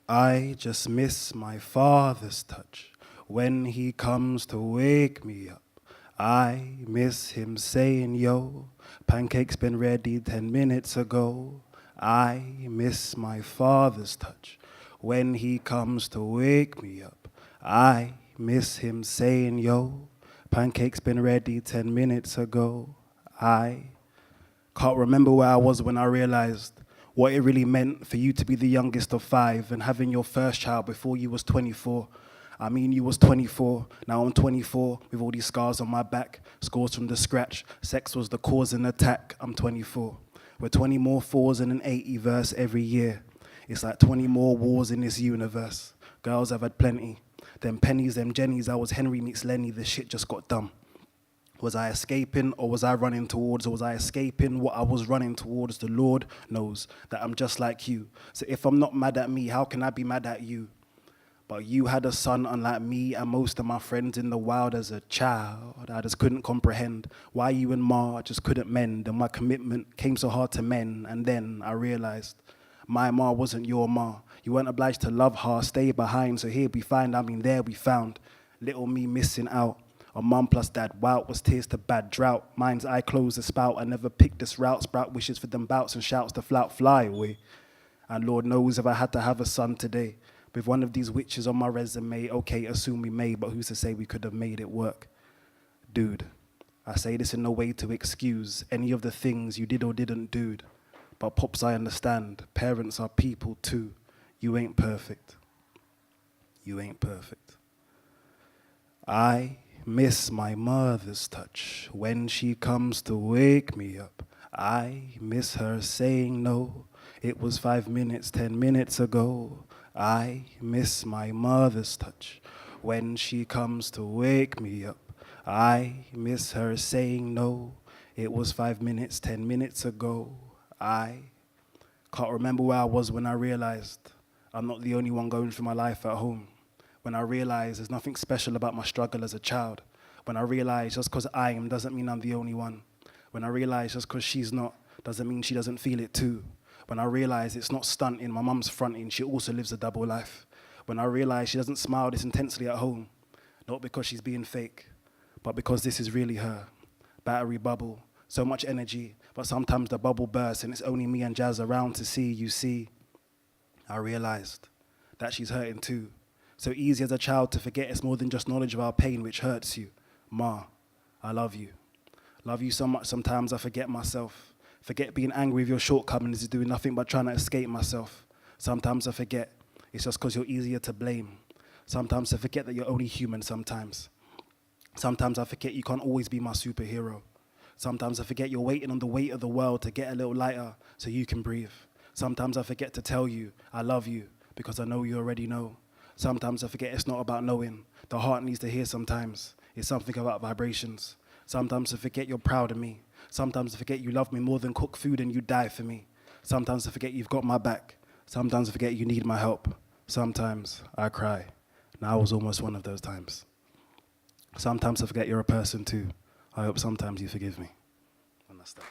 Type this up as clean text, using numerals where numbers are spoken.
I just miss my father's touch when he comes to wake me up. I miss him saying, yo, pancake's been ready 10 minutes ago. I miss my father's touch when he comes to wake me up. I miss him saying, yo, pancake's been ready 10 minutes ago. I can't remember where I was when I realized what it really meant for you to be the youngest of 5 and having your first child before you was 24. I mean, you was 24, now I'm 24, with all these scars on my back, scores from the scratch, sex was the cause and attack, I'm 24. We're 20 more 4s in an 80 verse every year. It's like 20 more wars in this universe. Girls, I've had plenty. Them pennies, them jennies, I was Henry meets Lenny, the shit just got dumb. Was I escaping or was I running towards, or was I escaping what I was running towards? The Lord knows that I'm just like you. So if I'm not mad at me, how can I be mad at you? But you had a son unlike me and most of my friends in the wild as a child. I just couldn't comprehend why you and Ma just couldn't mend, and my commitment came so hard to mend. And then I realized my Ma wasn't your Ma. You weren't obliged to love her, stay behind, so here we find, I mean there we found little me missing out. A mum plus dad, wow, it was tears to bad drought. Mind's eye closed the spout, I never picked this route. Sprout wishes for them bouts and shouts to flout, fly away. And Lord knows if I had to have a son today, with one of these witches on my resume, okay, assume we may, but who's to say we could have made it work? Dude, I say this in no way to excuse any of the things you did or didn't do. But Pops, I understand, parents are people too. You ain't perfect. You ain't perfect. I miss my mother's touch when she comes to wake me up. I miss her saying no, it was 5 minutes, 10 minutes ago. I miss my mother's touch when she comes to wake me up. I miss her saying no, it was 5 minutes, 10 minutes ago. I can't remember where I was when I realized I'm not the only one going through my life at home. When I realized there's nothing special about my struggle as a child. When I realized just because I am doesn't mean I'm the only one. When I realized just because she's not doesn't mean she doesn't feel it too. When I realized it's not stunting, my mum's fronting, she also lives a double life. When I realized she doesn't smile this intensely at home, not because she's being fake, but because this is really her. Battery bubble, so much energy, but sometimes the bubble bursts and it's only me and Jazz around to see, you see. I realized that she's hurting too. So easy as a child to forget it's more than just knowledge of our pain which hurts you. Ma, I love you. Love you so much sometimes I forget myself. Forget being angry with your shortcomings is doing nothing but trying to escape myself. Sometimes I forget it's just because you're easier to blame. Sometimes I forget that you're only human sometimes. Sometimes I forget you can't always be my superhero. Sometimes I forget you're waiting on the weight of the world to get a little lighter so you can breathe. Sometimes I forget to tell you I love you because I know you already know. Sometimes I forget it's not about knowing. The heart needs to hear sometimes. It's something about vibrations. Sometimes I forget you're proud of me. Sometimes I forget you love me more than cook food and you die for me. Sometimes I forget you've got my back. Sometimes I forget you need my help. Sometimes I cry. Now I was almost one of those times. Sometimes I forget you're a person too. I hope sometimes you forgive me. And that's that.